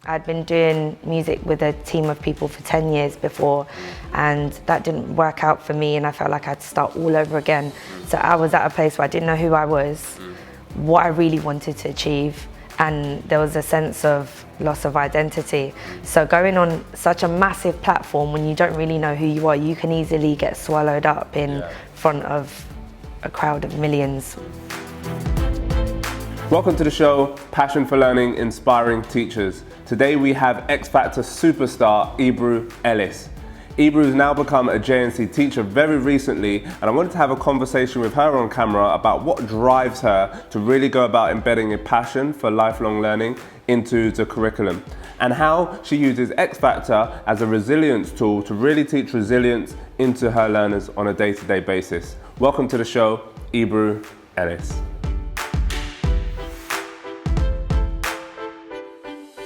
I'd been doing music with a team of people for 10 years before, and that didn't work out for me, and I felt like I had to start all over again. So I was at a place where I didn't know who I was, what I really wanted to achieve, and there was a sense of loss of identity. So going on such a massive platform when you don't really know who you are, you can easily get swallowed up in front of a crowd of millions. Welcome to the show, Passion for Learning, Inspiring Teachers. Today we have X Factor superstar Ebru Ellis. Ebru has now become a JNC teacher very recently, and I wanted to have a conversation with her on camera about what drives her to really go about embedding a passion for lifelong learning into the curriculum, and how she uses X Factor as a resilience tool to really teach resilience into her learners on a day-to-day basis. Welcome to the show, Ebru Ellis.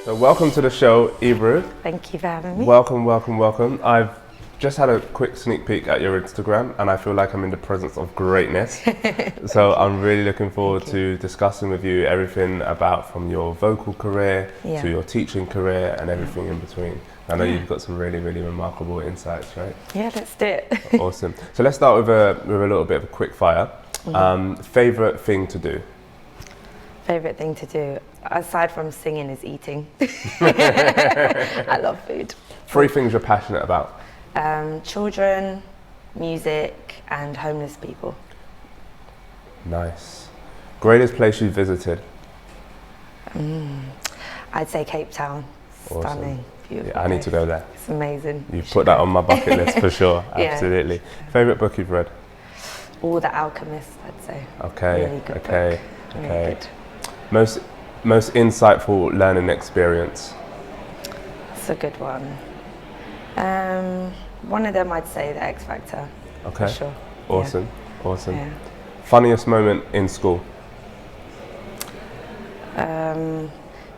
So welcome to the show, Ebru. Thank you for having me. Welcome, welcome, welcome. I've just had a quick sneak peek at your Instagram, and I feel like I'm in the presence of greatness. So I'm really looking forward to discussing with you everything about from your vocal career to your teaching career and everything in between. I know you've got some really, really remarkable insights, right? Yeah, let's do it. Awesome. So let's start with a little bit of a quick fire. Favorite thing to do? Favorite thing to do, aside from singing, is eating. I love food. 3 things you're passionate about? Children, music, and homeless people. Nice. Greatest place you've visited? I'd say Cape Town. Awesome. Stunning, beautiful. Yeah, I need to go there. It's amazing. You've put that on my bucket list for sure. Absolutely. Favorite book you've read? All The Alchemist, I'd say. Okay. Really good Okay. book. Really Okay. good. Most insightful learning experience? It's a good one. One of them I'd say the X Factor. Okay. For sure. Awesome. Awesome. Yeah. Funniest moment in school?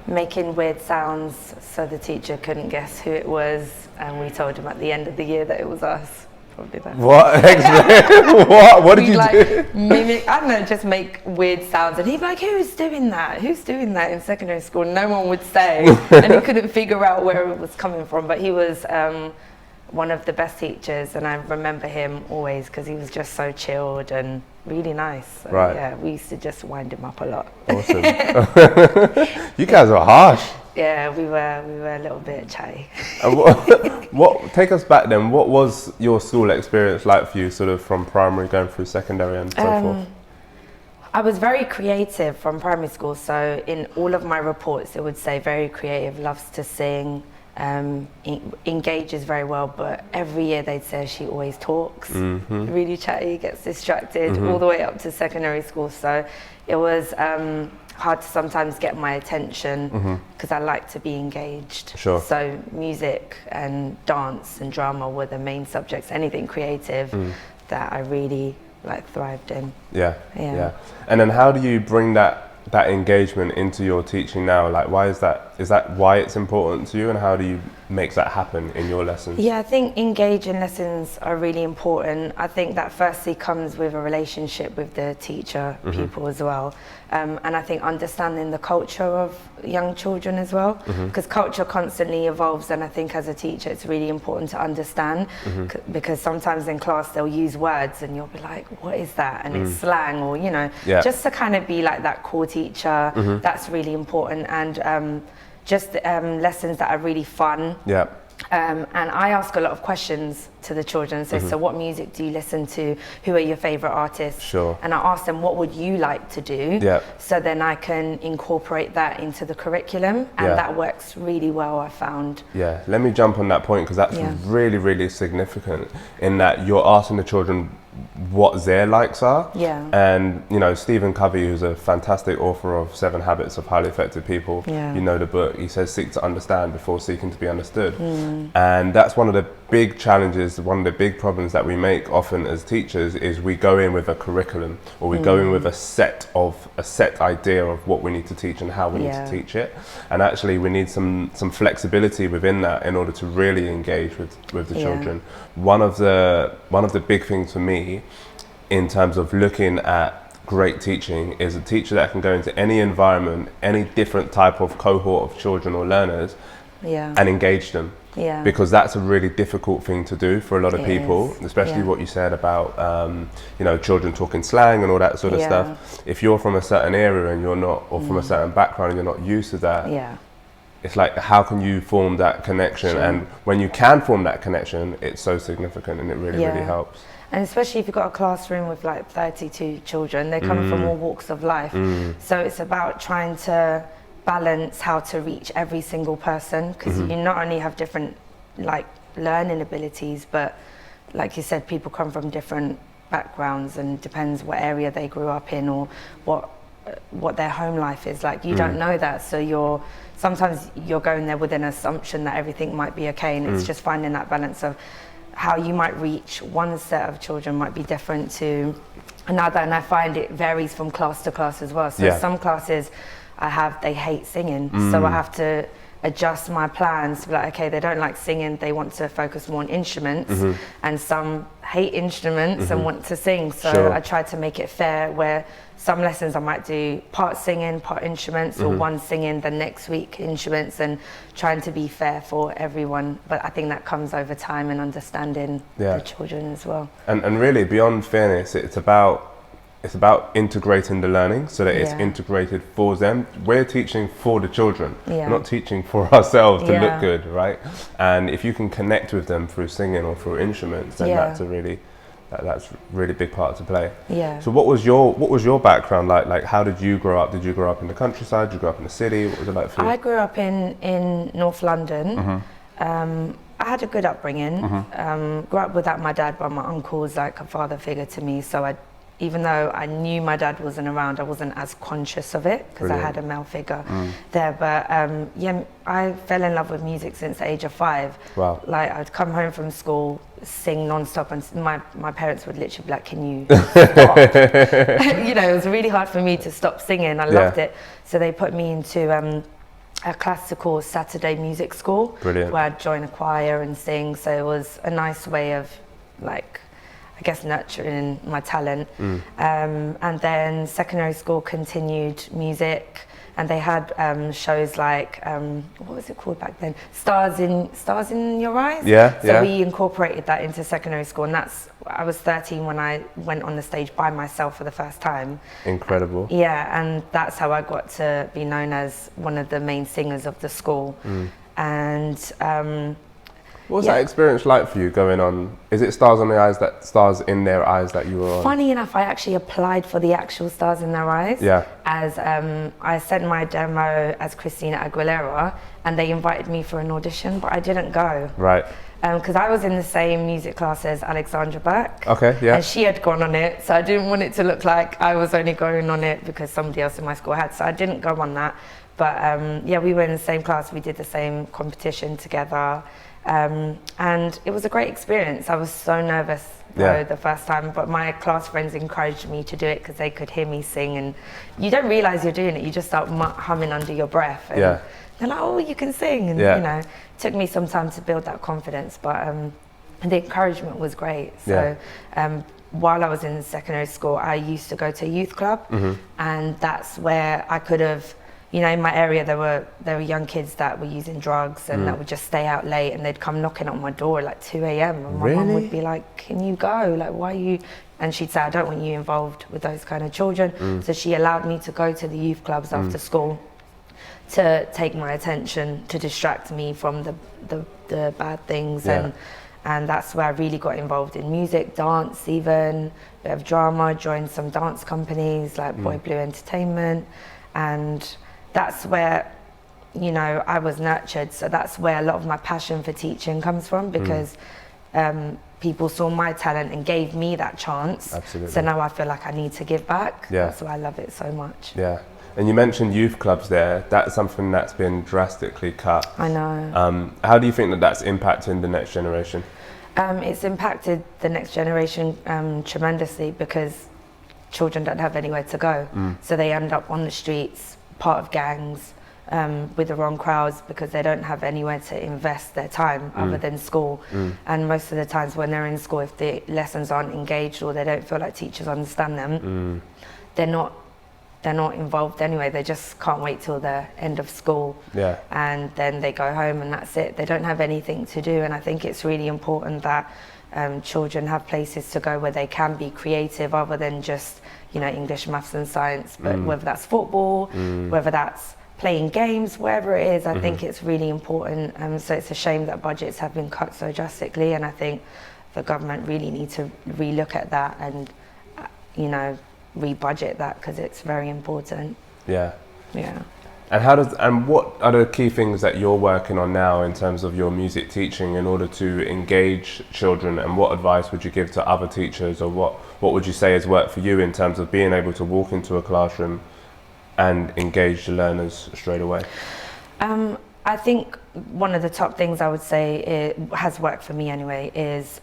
Making weird sounds so the teacher couldn't guess who it was, and we told him at the end of the year that it was us. Probably that. What? What did you do? Mimic, I don't know, just make weird sounds, and he'd be like, "Who's doing that? Who's doing that?" In secondary school, no one would say, and he couldn't figure out where it was coming from. But he was one of the best teachers, and I remember him always because he was just so chilled and really nice. So, right. Yeah, we used to just wind him up a lot. Awesome. You guys are harsh. Yeah, we were a little bit chatty. What take us back then? What was your school experience like for you, sort of from primary going through secondary and so forth? I was very creative from primary school, so in all of my reports it would say very creative, loves to sing, engages very well, but every year they'd say she always talks, really chatty, gets distracted, all the way up to secondary school. So it was hard to sometimes get my attention because I like to be engaged. Sure. So music and dance and drama were the main subjects, anything creative that I really thrived in. Yeah. And then how do you bring that engagement into your teaching now? Like, why is that why it's important to you, and how do you make that happen in your lessons? Yeah, I think engaging lessons are really important. I think that firstly comes with a relationship with the teacher, pupil as well. And I think understanding the culture of young children as well, because culture constantly evolves, and I think as a teacher it's really important to understand, because sometimes in class they'll use words and you'll be like, what is that? And it's slang, or just to kind of be like that core teacher. That's really important. And just lessons that are really fun. Yeah. And I ask a lot of questions to the children. So what music do you listen to? Who are your favorite artists? Sure. And I ask them, what would you like to do? Yeah. So then I can incorporate that into the curriculum, and that works really well, I found. Yeah, let me jump on that point, because that's really, really significant in that you're asking the children what their likes are. Yeah. And Stephen Covey, who's a fantastic author of 7 Habits of Highly Effective People, you know the book, he says seek to understand before seeking to be understood. And that's one of the big challenges, one of the big problems that we make often as teachers, is we go in with a curriculum, or we go in with a set idea of what we need to teach and how we need to teach it. And actually we need some flexibility within that in order to really engage with the children. One of the big things for me in terms of looking at great teaching is a teacher that can go into any environment, any different type of cohort of children or learners, and engage them. Yeah. Because that's a really difficult thing to do for a lot of people, especially Yeah. what you said about, you know, children talking slang and all that sort of stuff. If you're from a certain area and you're not, or from a certain background and you're not used to that, it's like, how can you form that connection? And when you can form that connection, it's so significant and it really, really helps. And especially if you've got a classroom with like 32 children, they come from all walks of life. So it's about trying to balance how to reach every single person, because you not only have different like learning abilities, but like you said, people come from different backgrounds, and depends what area they grew up in or what their home life is like. You don't know that, so sometimes you're going there with an assumption that everything might be okay, and it's just finding that balance of how you might reach one set of children might be different to another. And I find it varies from class to class as well. So some classes they hate singing, so I have to adjust my plans to be like, okay, they don't like singing, they want to focus more on instruments, and some hate instruments and want to sing, so I try to make it fair, where some lessons I might do part singing, part instruments, or one singing, the next week instruments, and trying to be fair for everyone. But I think that comes over time and understanding the children as well. And really, beyond fairness, it's about integrating the learning so that it's integrated for them. We're teaching for the children. We're not teaching for ourselves to look good, right? And if you can connect with them through singing or through instruments, then that's a really big part to play. So what was your background like? Like, how did you grow up? Did you grow up in the countryside? Did you grow up in the city? What was it like for you? I grew up in North London. I had a good upbringing. Grew up without my dad, but my uncle was like a father figure to me, so even though I knew my dad wasn't around, I wasn't as conscious of it because I had a male figure there. But I fell in love with music since the age of 5. Wow. Like, I'd come home from school, sing non-stop, and my parents would literally be like, can you stop? You know, it was really hard for me to stop singing. I loved it. So they put me into a classical Saturday music school. Brilliant. Where I'd join a choir and sing. So it was a nice way of, like, I guess, nurturing my talent. And then secondary school continued music, and they had shows like what was it called back then? Stars in Your Eyes. So we incorporated that into secondary school, and I was 13 when I went on the stage by myself for the first time. Incredible. And that's how I got to be known as one of the main singers of the school. And what was that experience like for you going on? Is it Stars in Their Eyes that you were on? Funny enough, I actually applied for the actual Stars in Their Eyes. As I sent my demo as Christina Aguilera, and they invited me for an audition, but I didn't go. Right. Because I was in the same music class as Alexandra Burke. Okay, and she had gone on it, so I didn't want it to look like I was only going on it because somebody else in my school had, so I didn't go on that. But we were in the same class, we did the same competition together. And it was a great experience. I was so nervous the first time, but my class friends encouraged me to do it because they could hear me sing, and you don't realize you're doing it, you just start humming under your breath, and they're like, oh, you can sing, and you know, it took me some time to build that confidence, but the encouragement was great. So while I was in secondary school, I used to go to a youth club, and that's where I could have, you know, in my area there were young kids that were using drugs and that would just stay out late, and they'd come knocking on my door at like 2 a.m. and my mum would be like, can you go? Like, why are you? And she'd say, I don't want you involved with those kind of children. So she allowed me to go to the youth clubs after school to take my attention, to distract me from the bad things. And that's where I really got involved in music, dance, even a bit of drama, joined some dance companies like Boy Blue Entertainment, and that's where, you know, I was nurtured. So that's where a lot of my passion for teaching comes from, because people saw my talent and gave me that chance. Absolutely. So now I feel like I need to give back. That's why I love it so much. And you mentioned youth clubs there. That's something that's been drastically cut. I know. How do you think that that's impacting the next generation? It's impacted the next generation tremendously, because children don't have anywhere to go. So they end up on the streets, part of gangs, with the wrong crowds, because they don't have anywhere to invest their time other than school. And most of the times when they're in school, if the lessons aren't engaged or they don't feel like teachers understand them, they're not involved anyway. They just can't wait till the end of school. Yeah. And then they go home and that's it. They don't have anything to do. And I think it's really important that children have places to go where they can be creative other than just, you know, English, maths and science, but whether that's football, whether that's playing games, wherever it is, I think it's really important. So it's a shame that budgets have been cut so drastically, and I think the government really need to relook at that and, you know, re-budget that, because it's very important. Yeah. Yeah. And what are the key things that you're working on now in terms of your music teaching in order to engage children, and what advice would you give to other teachers, or what would you say has worked for you in terms of being able to walk into a classroom and engage the learners straight away? I think one of the top things I would say has worked for me anyway is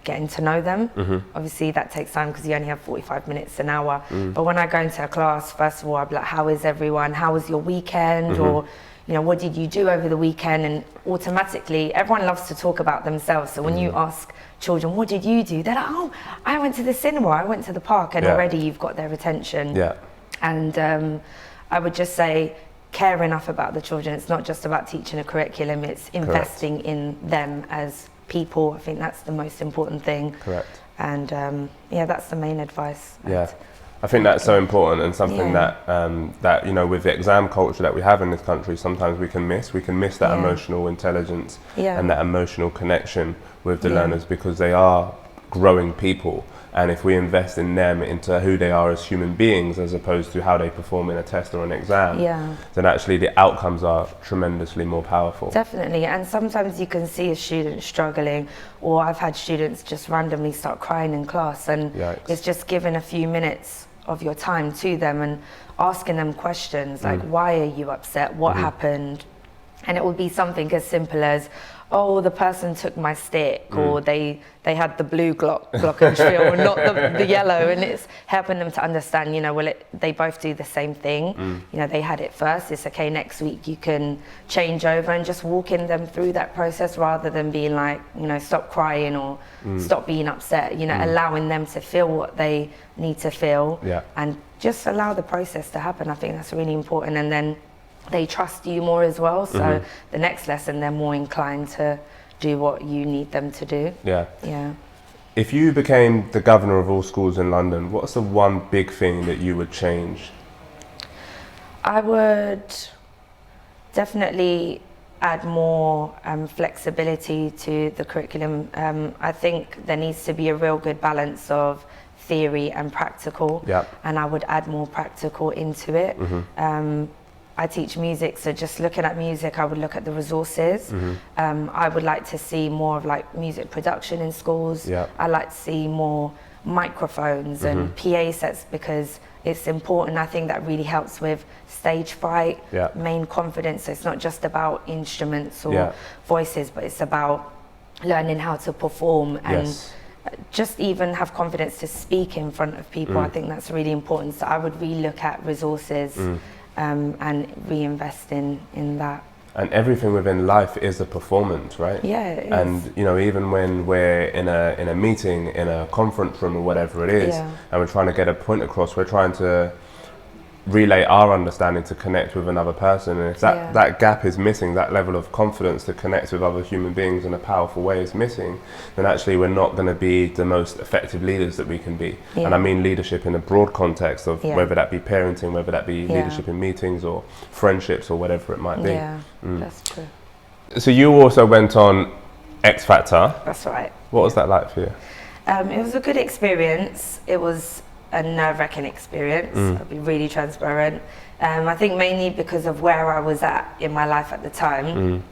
getting to know them. Obviously that takes time because you only have 45 minutes, an hour. But when I go into a class, first of all, I'll be like, how is everyone? How was your weekend? Or, you know, what did you do over the weekend? And automatically, everyone loves to talk about themselves. So when you ask children, what did you do? They're like, oh, I went to the cinema, I went to the park, and already you've got their attention. Yeah. And I would just say, care enough about the children. It's not just about teaching a curriculum, it's investing in them as people. I think that's the most important thing. Correct. And yeah, that's the main advice. Yeah, I think that's so important, and something that that, you know, with the exam culture that we have in this country, sometimes we can miss that emotional intelligence and that emotional connection with the learners, because they are growing people. And if we invest in them into who they are as human beings, as opposed to how they perform in a test or an exam, then actually the outcomes are tremendously more powerful. Definitely. And sometimes you can see a student struggling, or I've had students just randomly start crying in class, and it's just giving a few minutes of your time to them and asking them questions like, why are you upset? What happened? And it will be something as simple as, oh, the person took my stick, or they had the blue glockenspiel or not the yellow, and it's helping them to understand, you know, well, they both do the same thing. You know, they had it first, it's okay, next week you can change over, and just walking them through that process rather than being like, you know, stop crying or stop being upset, you know, allowing them to feel what they need to feel and just allow the process to happen. I think that's really important. And then they trust you more as well, so the next lesson they're more inclined to do what you need them to do. Yeah. If you became the governor of all schools in London, what's the one big thing that you would change? I would definitely add more flexibility to the curriculum. I think there needs to be a real good balance of theory and practical, and I would add more practical into it. I teach music, so just looking at music, I would look at the resources. I would like to see more of like music production in schools. I like to see more microphones and PA sets, because it's important. I think that really helps with stage fright, main confidence. So it's not just about instruments or voices, but it's about learning how to perform and just even have confidence to speak in front of people. I think that's really important. So I would really look at resources and reinvest in that. And everything within life is a performance, right? Yeah, it is. And you know, even when we're in a meeting, in a conference room or whatever it is, and we're trying to get a point across, we're trying to relay our understanding to connect with another person, and if that gap is missing, that level of confidence to connect with other human beings in a powerful way is missing, then actually we're not going to be the most effective leaders that we can be. And I mean leadership in a broad context of whether that be parenting, whether that be leadership in meetings or friendships or whatever it might be. That's true. So you also went on X Factor. That's right. What was that like for you? It was a good experience. It was a nerve-wracking experience. I'll be really transparent. I think mainly because of where I was at in my life at the time.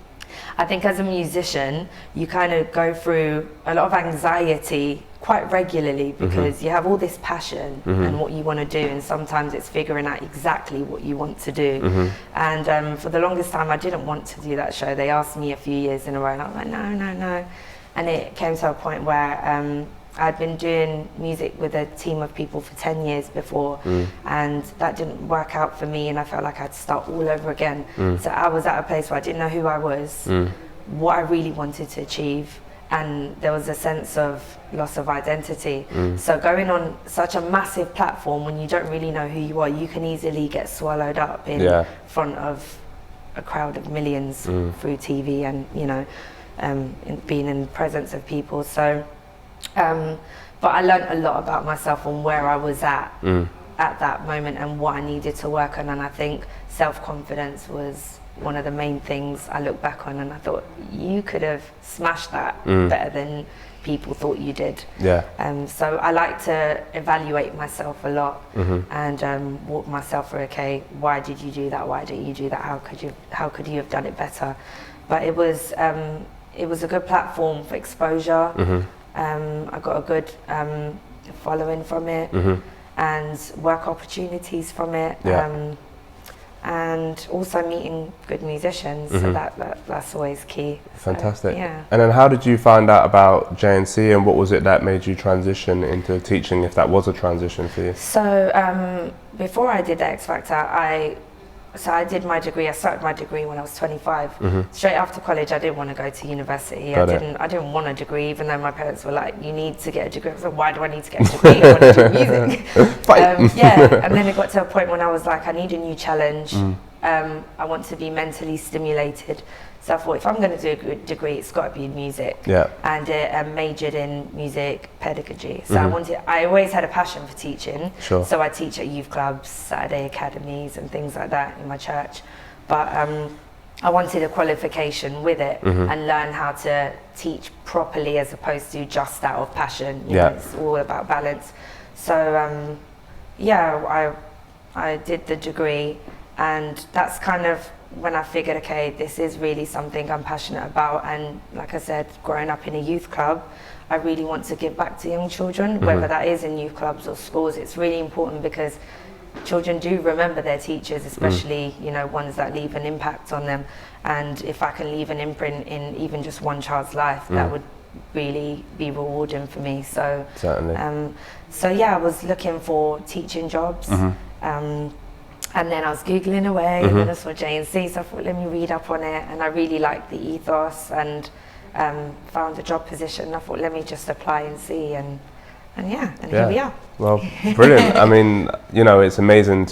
I think as a musician, you kind of go through a lot of anxiety quite regularly, because you have all this passion and what you want to do, and sometimes it's figuring out exactly what you want to do. And for the longest time, I didn't want to do that show. They asked me a few years in a row, and I was like, no. And it came to a point where I'd been doing music with a team of people for 10 years before, and that didn't work out for me, and I felt like I had to start all over again. So I was at a place where I didn't know who I was, what I really wanted to achieve, and there was a sense of loss of identity. So going on such a massive platform when you don't really know who you are, you can easily get swallowed up in front of a crowd of millions through TV and, you know, being in the presence of people. So, but I learned a lot about myself and where I was at that moment and what I needed to work on. And I think self-confidence was one of the main things I look back on, and I thought, you could have smashed that better than people thought you did. So I like to evaluate myself a lot and walk myself through, okay, why did you do that? Why didn't you do that? How could you have done it better? But it was a good platform for exposure. I got a good following from it and work opportunities from it. And also meeting good musicians, so that's always key. Fantastic. So, yeah. And then how did you find out about JNC, and what was it that made you transition into teaching, if that was a transition for you? So before I did the X Factor, I did my degree. I started my degree when I was 25. Straight after college, I didn't want to go to university. I didn't want a degree, even though my parents were like, "You need to get a degree." I was like, "Why do I need to get a degree? I want to do music." And then it got to a point when I was like, "I need a new challenge. I want to be mentally stimulated." So I thought, if I'm going to do a degree, it's got to be in music. And I majored in music pedagogy. So I always had a passion for teaching. So I teach at youth clubs, Saturday academies and things like that in my church. But I wanted a qualification with it and learn how to teach properly as opposed to just out of passion. You know, it's all about balance. So I did the degree, and that's kind of when I figured, okay, this is really something I'm passionate about. And like I said, growing up in a youth club, I really want to give back to young children, whether that is in youth clubs or schools. It's really important because children do remember their teachers, especially you know, ones that leave an impact on them. And if I can leave an imprint in even just one child's life, that would really be rewarding for me. So certainly. So yeah, I was looking for teaching jobs. And then I was Googling away, and then I saw JNC, so I thought, let me read up on it. And I really liked the ethos and found a job position. I thought, let me just apply and see, and here we are. Well, brilliant. I mean, you know, it's amazing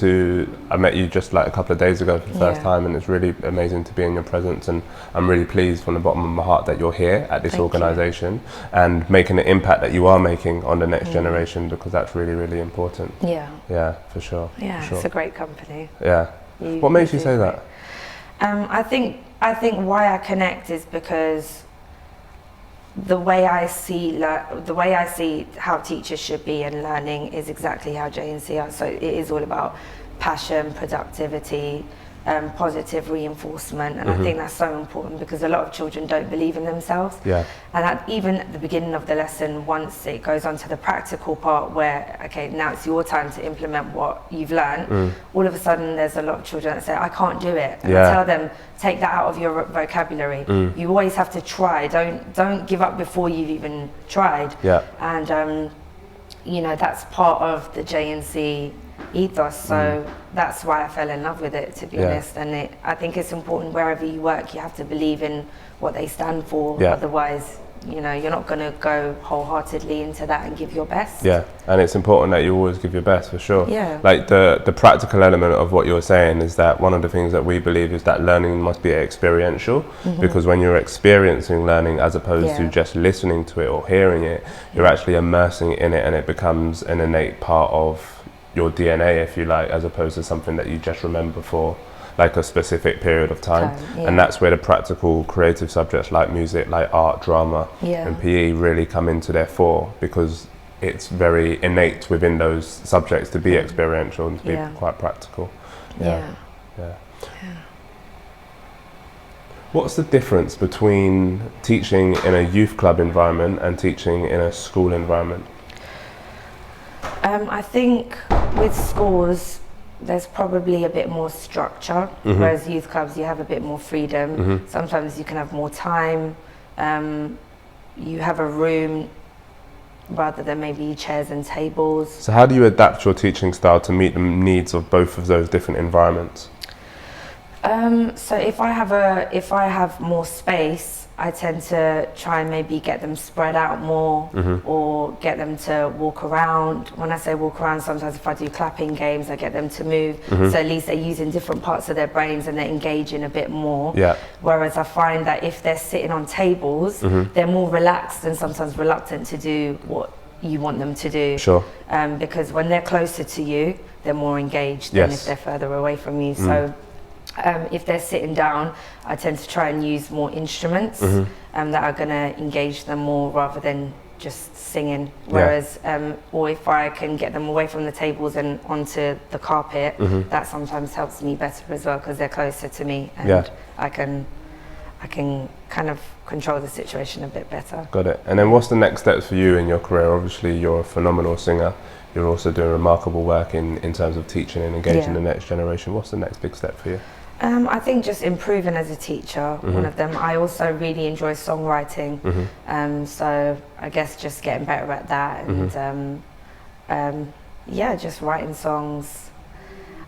I met you just like a couple of days ago for the first time, and it's really amazing to be in your presence, and I'm really pleased from the bottom of my heart that you're here at this organisation and making the impact that you are making on the next generation, because that's really, really important. Yeah, for sure. Yeah, for sure. It's a great company. Yeah. What makes you say that? I think why I connect is because the way I see how teachers should be and learning is exactly how JNC are. So it is all about passion, productivity, positive reinforcement, and I think that's so important because a lot of children don't believe in themselves. And even at the beginning of the lesson, once it goes on to the practical part where, okay, now it's your time to implement what you've learned, all of a sudden there's a lot of children that say, I can't do it. And I tell them, take that out of your vocabulary. You always have to try. Don't give up before you've even tried. And you know, that's part of the JNC ethos, so that's why I fell in love with it, to be honest. And I think it's important wherever you work, you have to believe in what they stand for. Otherwise, you know, you're not going to go wholeheartedly into that and give your best. And it's important that you always give your best, for sure. Like the practical element of what you're saying is that one of the things that we believe is that learning must be experiential, because when you're experiencing learning as opposed to just listening to it or hearing it, you're actually immersing in it, and it becomes an innate part of your DNA, if you like, as opposed to something that you just remember for like a specific period of time. And that's where the practical creative subjects like music, like art, drama and PE really come into their fore, because it's very innate within those subjects to be experiential and to be quite practical. What's the difference between teaching in a youth club environment and teaching in a school environment? I think with schools, there's probably a bit more structure, whereas youth clubs, you have a bit more freedom. Sometimes you can have more time. You have a room rather than maybe chairs and tables. So how do you adapt your teaching style to meet the needs of both of those different environments? So if I have more space, I tend to try and maybe get them spread out more, or get them to walk around. When I say walk around, sometimes if I do clapping games, I get them to move. So at least they're using different parts of their brains and they're engaging a bit more. Yeah. Whereas I find that if they're sitting on tables, they're more relaxed and sometimes reluctant to do what you want them to do. Sure. Because when they're closer to you, they're more engaged than if they're further away from you. So if they're sitting down, I tend to try and use more instruments that are going to engage them more rather than just singing. Whereas, or if I can get them away from the tables and onto the carpet, that sometimes helps me better as well, because they're closer to me and I can kind of control the situation a bit better. Got it. And then what's the next steps for you in your career? Obviously, you're a phenomenal singer. You're also doing remarkable work in terms of teaching and engaging the next generation. What's the next big step for you? I think just improving as a teacher, one of them. I also really enjoy songwriting, so I guess just getting better at that, and just writing songs.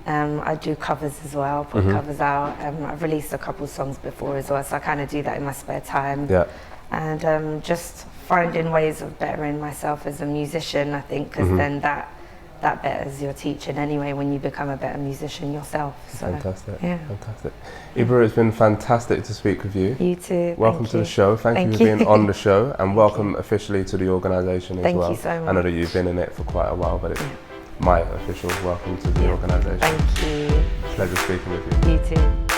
I do covers as well, put covers out. I've released a couple songs before as well, so I kind of do that in my spare time. Yeah. And just finding ways of bettering myself as a musician, I think, because then that betters your teaching anyway when you become a better musician yourself. So, fantastic. Yeah. Fantastic. Ebru, it's been fantastic to speak with you. You too. Welcome to the show. Thank you for being on the show, and welcome officially to the organisation as well. Thank you so much. I know that you've been in it for quite a while, but it's my official welcome to the organisation. Thank you. Pleasure speaking with you. You too.